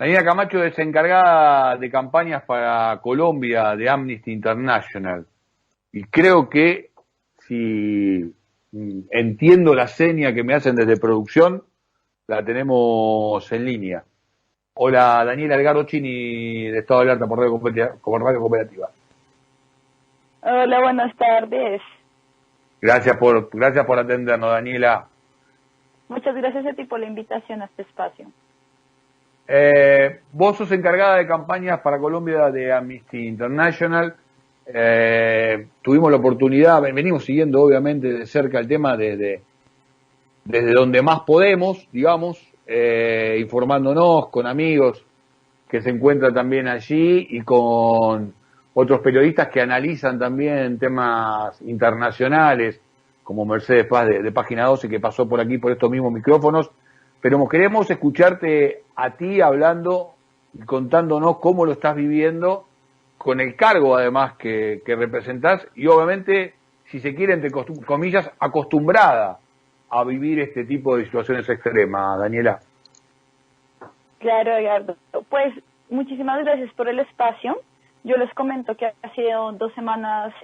Daniela Camacho es encargada de campañas para Colombia de Amnesty International. Y creo que si entiendo la seña que me hacen desde producción, la tenemos en línea. Hola, Daniela Edgardo Chini, de Estado de Alerta por Radio Cooperativa. Hola, buenas tardes. Gracias por atendernos, Daniela. Muchas gracias a ti por la invitación a este espacio. Vos sos encargada de campañas para Colombia de Amnesty International. Tuvimos la oportunidad, venimos siguiendo obviamente de cerca el tema desde donde más podemos, digamos, informándonos con amigos que se encuentran también allí y con otros periodistas que analizan también temas internacionales, como Mercedes Paz de Página 12, que pasó por aquí por estos mismos micrófonos. Pero queremos escucharte a ti hablando y contándonos cómo lo estás viviendo, con el cargo además que representás y obviamente, si se quiere, entre comillas, acostumbrada a vivir este tipo de situaciones extremas, Daniela. Claro, Edgardo. Pues muchísimas gracias por el espacio. Yo les comento que ha sido 2 semanas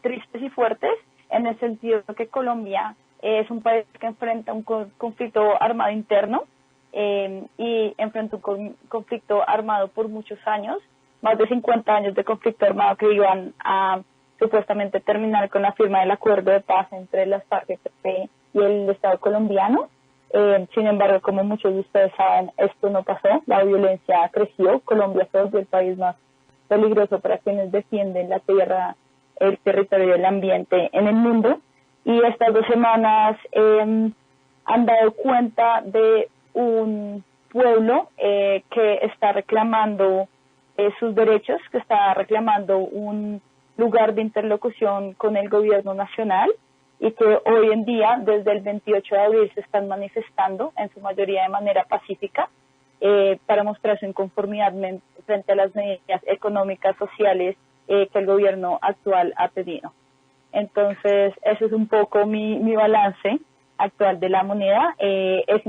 tristes y fuertes, en el sentido que Colombia es un país que enfrenta un conflicto armado interno y enfrenta un conflicto armado por muchos años, más de 50 años de conflicto armado que iban a supuestamente terminar con la firma del acuerdo de paz entre las FARC-EP y el Estado colombiano. Sin embargo, como muchos de ustedes saben, esto no pasó, la violencia creció, Colombia se volvió el país más peligroso para quienes defienden la tierra, el territorio y el ambiente en el mundo. Y estas 2 semanas han dado cuenta de un pueblo que está reclamando sus derechos, que está reclamando un lugar de interlocución con el gobierno nacional y que hoy en día, desde el 28 de abril, se están manifestando, en su mayoría de manera pacífica, para mostrar su inconformidad frente a las medidas económicas, sociales que el gobierno actual ha pedido. Entonces, ese es un poco mi balance actual de la moneda. Es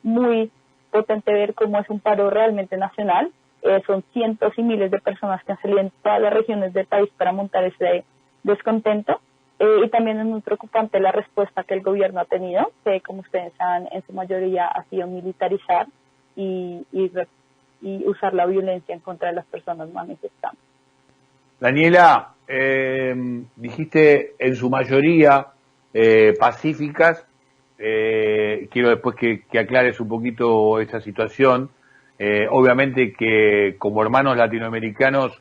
muy potente ver cómo es un paro realmente nacional. Son cientos y miles de personas que han salido en todas las regiones del país para montar ese descontento. Y también es muy preocupante la respuesta que el gobierno ha tenido, que como ustedes saben, en su mayoría ha sido militarizar y usar la violencia en contra de las personas manifestantes. Daniela, dijiste en su mayoría pacíficas. Quiero después que aclares un poquito esa situación. Obviamente que como hermanos latinoamericanos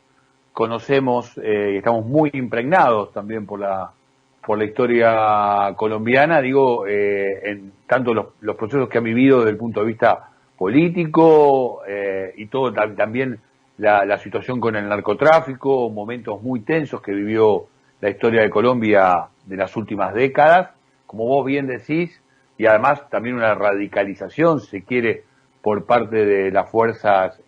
conocemos y estamos muy impregnados también por la historia colombiana, digo, en tanto los procesos que han vivido desde el punto de vista político y todo también la situación con el narcotráfico, momentos muy tensos que vivió la historia de Colombia de las últimas décadas, como vos bien decís, y además también una radicalización, si se quiere, por parte de las fuerzas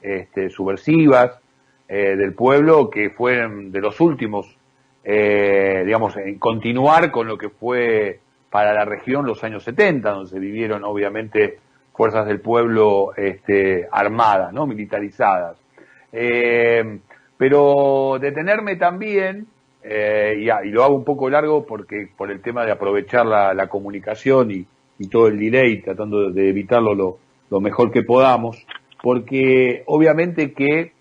subversivas del pueblo, que fueron de los últimos, digamos, en continuar con lo que fue para la región los años 70, donde se vivieron obviamente fuerzas del pueblo armadas, ¿no? Militarizadas. Pero detenerme también, y lo hago un poco largo porque por el tema de aprovechar la comunicación y todo el delay, tratando de evitarlo lo mejor que podamos, porque obviamente que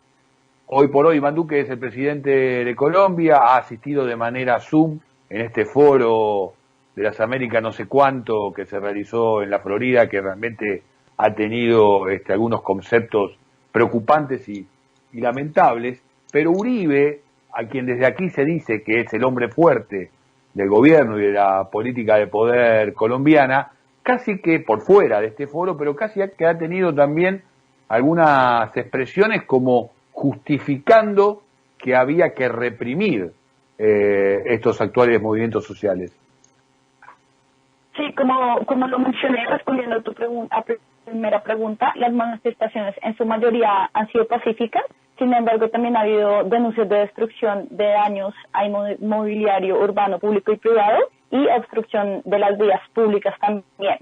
hoy por hoy Iván Duque es el presidente de Colombia, ha asistido de manera Zoom en este foro de las Américas no sé cuánto que se realizó en la Florida, que realmente ha tenido algunos conceptos preocupantes y lamentables, pero Uribe, a quien desde aquí se dice que es el hombre fuerte del gobierno y de la política de poder colombiana, casi que por fuera de este foro, pero casi que ha tenido también algunas expresiones como justificando que había que reprimir estos actuales movimientos sociales. Sí, como lo mencioné, respondiendo a tu primera pregunta, las manifestaciones en su mayoría han sido pacíficas. Sin embargo, también ha habido denuncias de destrucción de daños a mobiliario urbano público y privado y obstrucción de las vías públicas también.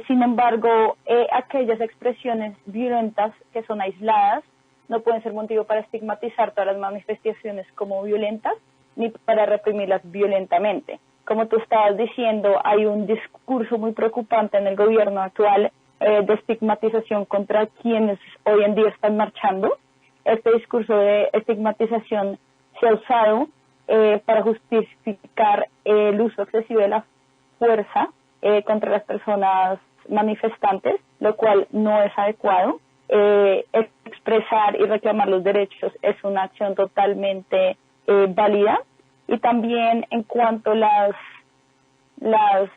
Sin embargo, aquellas expresiones violentas que son aisladas no pueden ser motivo para estigmatizar todas las manifestaciones como violentas ni para reprimirlas violentamente. Como tú estabas diciendo, hay un discurso muy preocupante en el gobierno actual de estigmatización contra quienes hoy en día están marchando. Este discurso de estigmatización se ha usado para justificar el uso excesivo de la fuerza contra las personas manifestantes, lo cual no es adecuado. Expresar y reclamar los derechos es una acción totalmente válida. Y también en cuanto a las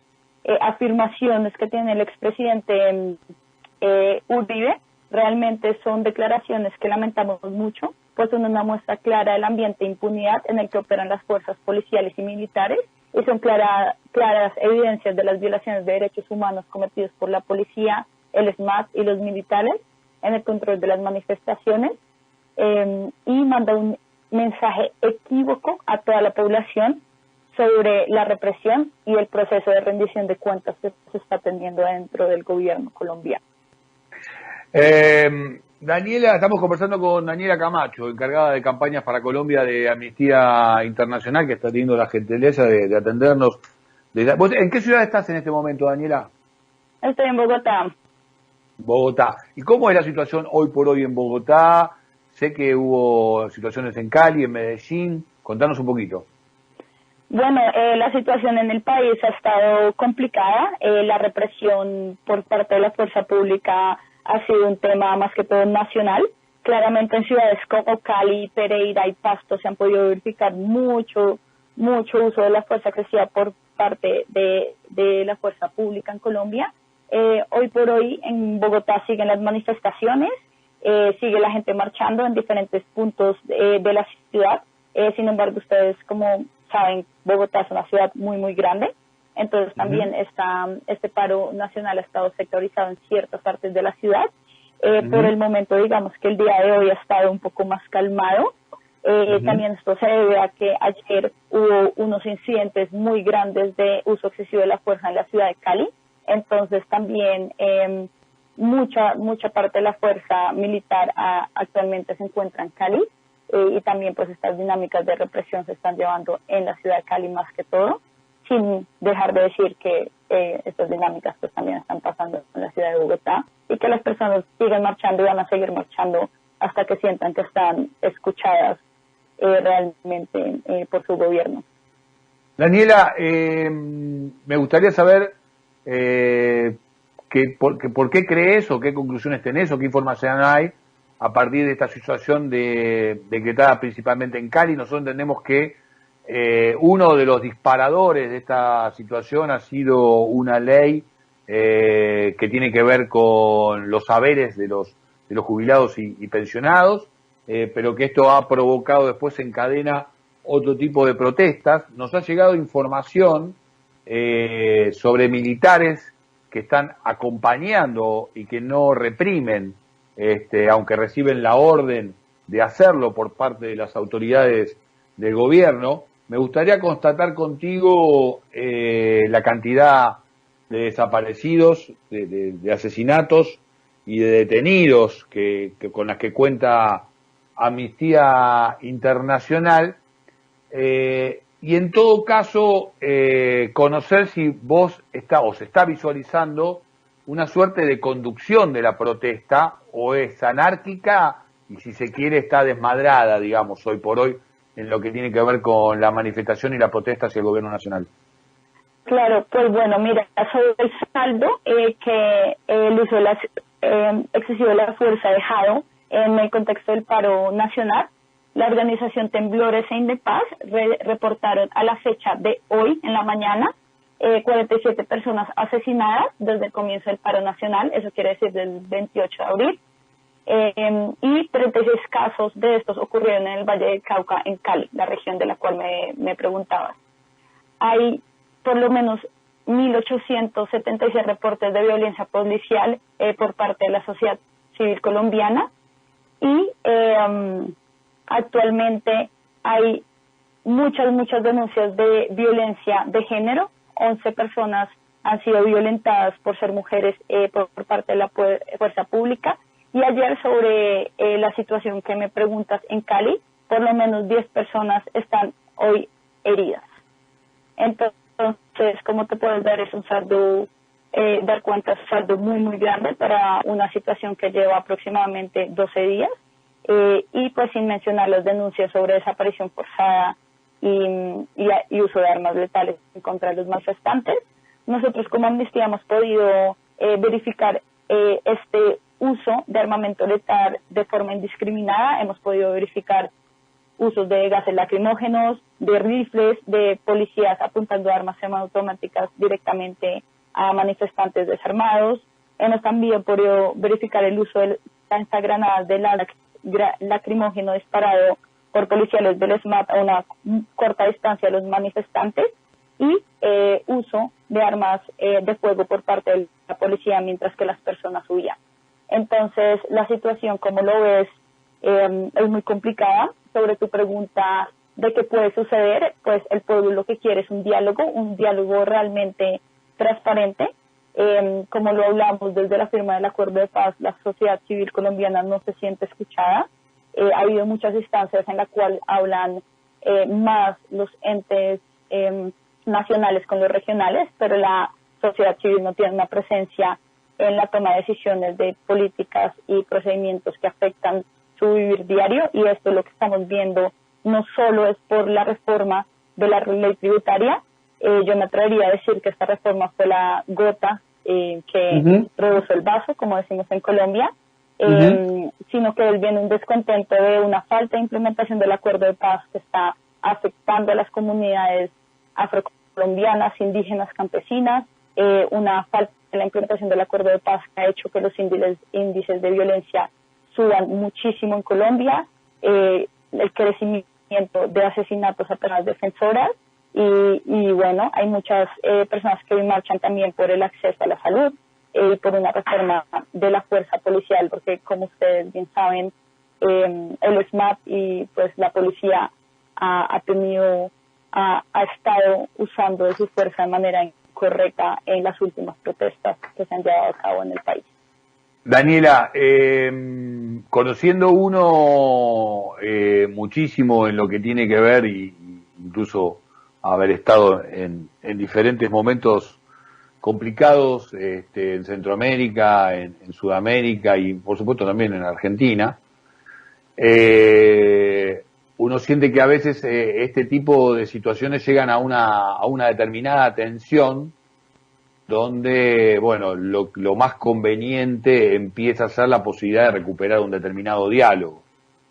afirmaciones que tiene el expresidente Uribe, realmente son declaraciones que lamentamos mucho, pues son una muestra clara del ambiente de impunidad en el que operan las fuerzas policiales y militares, y son claras evidencias de las violaciones de derechos humanos cometidos por la policía, el SMAT y los militares en el control de las manifestaciones, y manda un mensaje equívoco a toda la población sobre la represión y el proceso de rendición de cuentas que se está teniendo dentro del gobierno colombiano. Daniela, estamos conversando con Daniela Camacho, encargada de campañas para Colombia de Amnistía Internacional, que está teniendo la gentileza de atendernos. ¿Vos en qué ciudad estás en este momento, Daniela? Estoy en Bogotá. Bogotá. ¿Y cómo es la situación hoy por hoy en Bogotá? Sé que hubo situaciones en Cali, en Medellín. Contanos un poquito. Bueno, la situación en el país ha estado complicada. La represión por parte de la fuerza pública ha sido un tema más que todo nacional. Claramente en ciudades como Cali, Pereira y Pasto se han podido verificar mucho uso de la fuerza excesiva por parte de la fuerza pública en Colombia. Hoy por hoy en Bogotá siguen las manifestaciones, sigue la gente marchando en diferentes puntos de la ciudad. Sin embargo, ustedes como saben, Bogotá es una ciudad muy grande, entonces también este paro nacional ha estado sectorizado en ciertas partes de la ciudad. Por el momento, digamos que el día de hoy ha estado un poco más calmado. También esto se debe a que ayer hubo unos incidentes muy grandes de uso excesivo de la fuerza en la ciudad de Cali. Entonces también mucha parte de la fuerza militar actualmente se encuentra en Cali, y también pues estas dinámicas de represión se están llevando en la ciudad de Cali más que todo, sin dejar de decir que estas dinámicas pues también están pasando en la ciudad de Bogotá, y que las personas siguen marchando y van a seguir marchando hasta que sientan que están escuchadas realmente por su gobierno. Daniela, me gustaría saber por qué crees o qué conclusiones tenés o qué información hay a partir de esta situación decretada principalmente en Cali. Nosotros entendemos que uno de los disparadores de esta situación ha sido una ley que tiene que ver con los saberes de los jubilados y pensionados, pero que esto ha provocado después en cadena otro tipo de protestas. Nos ha llegado información sobre militares que están acompañando y que no reprimen, aunque reciben la orden de hacerlo por parte de las autoridades del gobierno. Me gustaría constatar contigo la cantidad de desaparecidos, de asesinatos y de detenidos con las que cuenta Amnistía Internacional, y en todo caso conocer si vos se está visualizando una suerte de conducción de la protesta, o es anárquica y, si se quiere, está desmadrada, digamos, hoy por hoy en lo que tiene que ver con la manifestación y la protesta hacia el gobierno nacional. Claro, pues bueno, mira, sobre el saldo que el uso excesivo de la fuerza ha dejado en el contexto del paro nacional, la organización Temblores e Indepaz reportaron a la fecha de hoy en la mañana 47 personas asesinadas desde el comienzo del paro nacional, eso quiere decir del 28 de abril, y 36 casos de estos ocurrieron en el Valle del Cauca, en Cali, la región de la cual me preguntabas. Hay por lo menos 1.876 reportes de violencia policial por parte de la sociedad civil colombiana, y actualmente hay muchas denuncias de violencia de género. 11 personas han sido violentadas por ser mujeres por parte de la fuerza pública. Y ayer sobre la situación que me preguntas en Cali, por lo menos 10 personas están hoy heridas. Entonces, como te puedes dar, es un saldo, dar cuenta, es un saldo muy, muy grande para una situación que lleva aproximadamente 12 días. Y pues sin mencionar las denuncias sobre desaparición forzada y uso de armas letales en contra de los manifestantes. Nosotros como Amnistía hemos podido verificar este uso de armamento letal de forma indiscriminada. Hemos podido verificar usos de gases lacrimógenos, de rifles, de policías apuntando armas semiautomáticas directamente a manifestantes desarmados. Hemos también podido verificar el uso de lanzagranadas de lacrimógeno disparado por policiales del SMAT a una corta distancia a los manifestantes y uso de armas de fuego por parte de la policía mientras que las personas huían. Entonces, la situación, como lo ves, es muy complicada. Sobre tu pregunta de qué puede suceder, pues el pueblo lo que quiere es un diálogo realmente transparente. Como lo hablamos desde la firma del acuerdo de paz, la sociedad civil colombiana no se siente escuchada. Ha habido muchas instancias en las cuales hablan más los entes nacionales con los regionales, pero la sociedad civil no tiene una presencia en la toma de decisiones de políticas y procedimientos que afectan su vivir diario, y esto es lo que estamos viendo. No solo es por la reforma de la ley tributaria, yo me atrevería a decir que esta reforma fue la gota que rebosó el vaso, como decimos en Colombia, sino que viene un descontento de una falta de implementación del acuerdo de paz que está afectando a las comunidades afrocolombianas, indígenas, campesinas, una falta de la implementación del acuerdo de paz que ha hecho que los índices de violencia suban muchísimo en Colombia, el crecimiento de asesinatos a personas defensoras y bueno, hay muchas personas que hoy marchan también por el acceso a la salud y por una reforma de la fuerza policial, porque como ustedes bien saben, el SMAT y pues la policía ha estado usando de su fuerza de manera incorrecta en las últimas protestas que se han llevado a cabo en el país. Daniela, conociendo uno muchísimo en lo que tiene que ver, y incluso haber estado en diferentes momentos complicados en Centroamérica, en Sudamérica y por supuesto también en Argentina, uno siente que a veces este tipo de situaciones llegan a una determinada tensión donde, bueno, lo más conveniente empieza a ser la posibilidad de recuperar un determinado diálogo.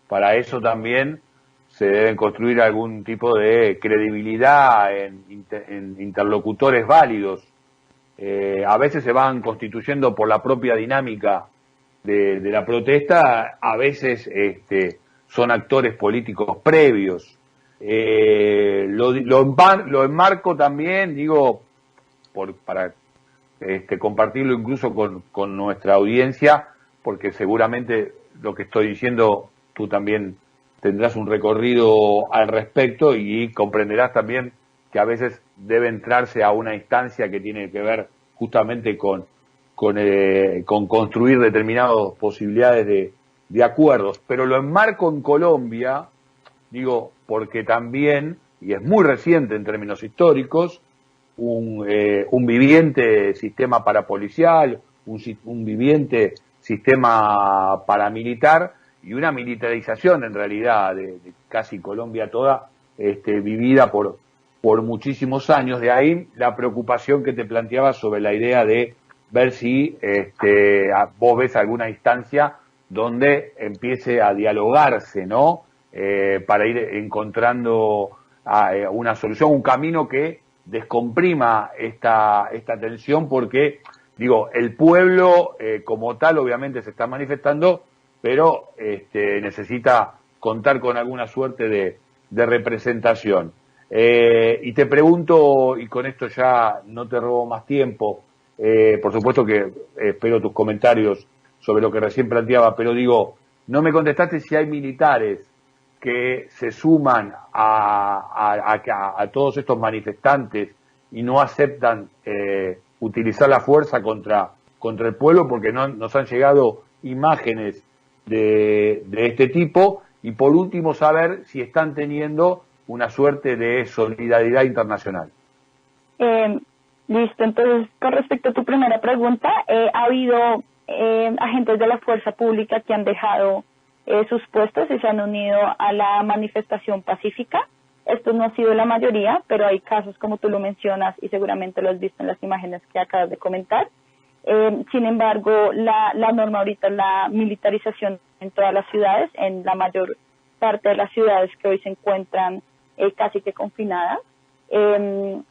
Para eso también se deben construir algún tipo de credibilidad en interlocutores válidos. A veces se van constituyendo por la propia dinámica de la protesta, a veces son actores políticos previos. Lo enmarco también, digo, para compartirlo incluso con nuestra audiencia, porque seguramente lo que estoy diciendo tú también tendrás un recorrido al respecto y comprenderás también que a veces debe entrarse a una instancia que tiene que ver justamente con construir determinadas posibilidades de acuerdos. Pero lo enmarco en Colombia, digo, porque también, y es muy reciente en términos históricos, un viviente sistema parapolicial, un viviente sistema paramilitar y una militarización en realidad de casi Colombia toda, vivida por muchísimos años. De ahí la preocupación que te planteaba sobre la idea de ver si vos ves alguna instancia donde empiece a dialogarse, ¿no? Para ir encontrando una solución, un camino que descomprima esta tensión, porque, digo, el pueblo como tal obviamente se está manifestando, pero necesita contar con alguna suerte de representación. Y te pregunto, y con esto ya no te robo más tiempo, por supuesto que espero tus comentarios sobre lo que recién planteaba, pero digo, no me contestaste si hay militares que se suman a todos estos manifestantes y no aceptan utilizar la fuerza contra el pueblo, porque nos han llegado imágenes de este tipo, y por último saber si están teniendo una suerte de solidaridad internacional. Listo, entonces con respecto a tu primera pregunta, ha habido agentes de la fuerza pública que han dejado sus puestos y se han unido a la manifestación pacífica. Esto no ha sido la mayoría, pero hay casos como tú lo mencionas y seguramente lo has visto en las imágenes que acabas de comentar. Sin embargo, la norma ahorita es la militarización en todas las ciudades, en la mayor parte de las ciudades que hoy se encuentran casi que confinadas.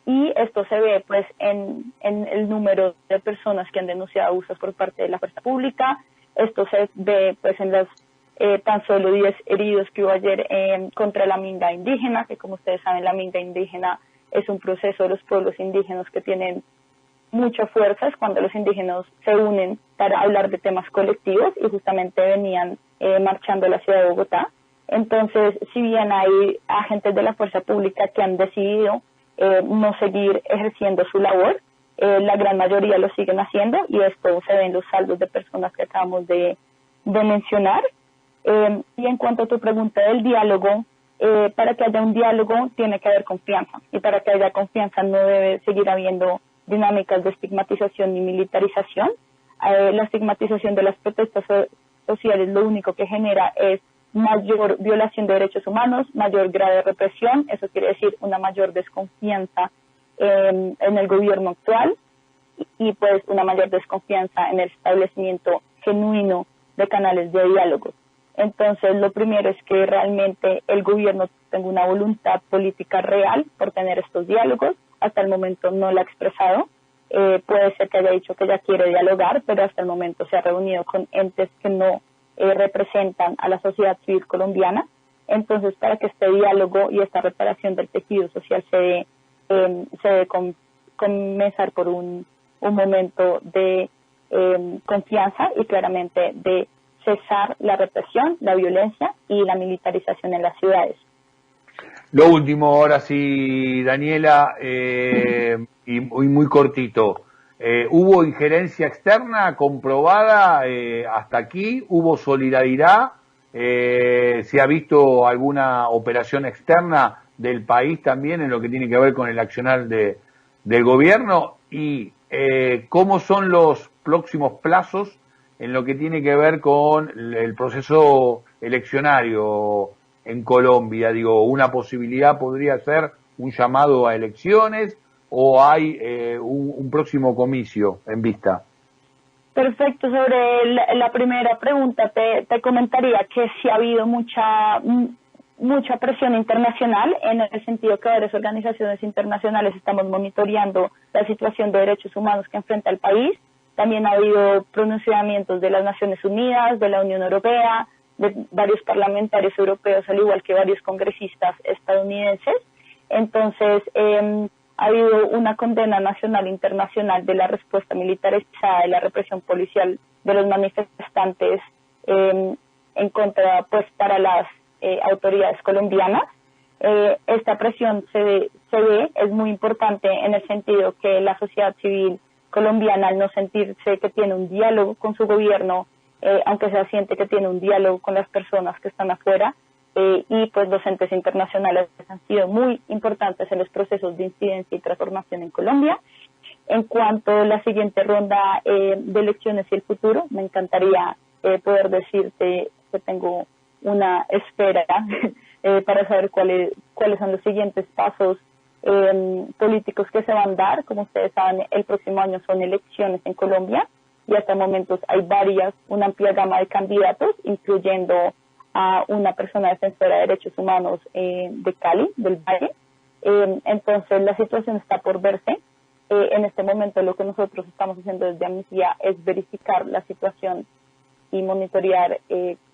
Y esto se ve pues en el número de personas que han denunciado abusos por parte de la fuerza pública. Esto se ve pues en los tan solo 10 heridos que hubo ayer contra la minga indígena, que como ustedes saben, la minga indígena es un proceso de los pueblos indígenas que tienen mucha fuerza. Es cuando los indígenas se unen para hablar de temas colectivos, y justamente venían marchando a la ciudad de Bogotá. Entonces, si bien hay agentes de la fuerza pública que han decidido no seguir ejerciendo su labor, la gran mayoría lo siguen haciendo, y esto se ve en los saldos de personas que acabamos de mencionar. Y en cuanto a tu pregunta del diálogo, para que haya un diálogo tiene que haber confianza, y para que haya confianza no debe seguir habiendo dinámicas de estigmatización ni militarización. La estigmatización de las protestas sociales lo único que genera es mayor violación de derechos humanos, mayor grado de represión. Eso quiere decir una mayor desconfianza en el gobierno actual, y pues una mayor desconfianza en el establecimiento genuino de canales de diálogo. Entonces, lo primero es que realmente el gobierno tenga una voluntad política real por tener estos diálogos. Hasta el momento no lo ha expresado. Puede ser que haya dicho que ya quiere dialogar, pero hasta el momento se ha reunido con entes que no representan a la sociedad civil colombiana. Entonces, para que este diálogo y esta reparación del tejido social se debe comenzar por un momento de confianza, y claramente de cesar la represión, la violencia y la militarización en las ciudades. Lo último, ahora sí, Daniela, y muy cortito. ¿Hubo injerencia externa comprobada hasta aquí? ¿Hubo solidaridad? ¿Se ha visto alguna operación externa del país también en lo que tiene que ver con el accionar del gobierno? ¿Y cómo son los próximos plazos en lo que tiene que ver con el proceso eleccionario en Colombia? Digo, ¿una posibilidad podría ser un llamado a elecciones, o hay un próximo comicio en vista? Perfecto. Sobre la primera pregunta, te comentaría que sí ha habido mucha presión internacional, en el sentido que varias organizaciones internacionales estamos monitoreando la situación de derechos humanos que enfrenta el país. También ha habido pronunciamientos de las Naciones Unidas, de la Unión Europea, de varios parlamentarios europeos, al igual que varios congresistas estadounidenses. Entonces, ha habido una condena nacional e internacional de la respuesta militarizada, de la represión policial de los manifestantes en contra, pues, para las autoridades colombianas. Esta presión se ve, es muy importante en el sentido que la sociedad civil colombiana, al no sentirse que tiene un diálogo con su gobierno, aunque se siente que tiene un diálogo con las personas que están afuera, y pues los entes internacionales han sido muy importantes en los procesos de incidencia y transformación en Colombia. En cuanto a la siguiente ronda de elecciones y el futuro, me encantaría poder decirte que tengo una espera para saber cuáles son los siguientes pasos políticos que se van a dar. Como ustedes saben, el próximo año son elecciones en Colombia, y hasta momentos hay una amplia gama de candidatos, incluyendo a una persona defensora de derechos humanos de Cali, del Valle. Entonces, la situación está por verse. En este momento, lo que nosotros estamos haciendo desde Amnistía es verificar la situación y monitorear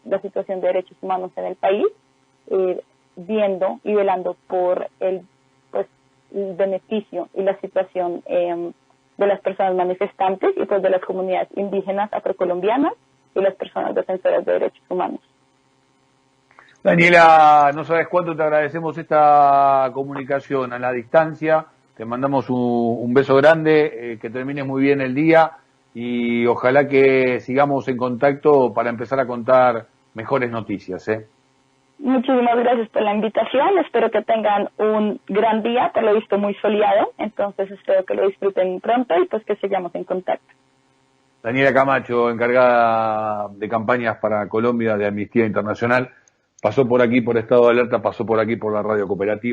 la situación de derechos humanos en el país, viendo y velando por el beneficio y la situación de las personas manifestantes, y pues de las comunidades indígenas afrocolombianas y las personas defensoras de derechos humanos. Daniela, no sabes cuánto te agradecemos esta comunicación a la distancia. te mandamos un beso grande, que termines muy bien el día y ojalá que sigamos en contacto para empezar a contar mejores noticias. Muchísimas gracias por la invitación, espero que tengan un gran día, te lo he visto muy soleado, entonces espero que lo disfruten pronto y pues que sigamos en contacto. Daniela Camacho, encargada de campañas para Colombia de Amnistía Internacional, pasó por aquí por Estado de Alerta, pasó por aquí por la Radio Cooperativa.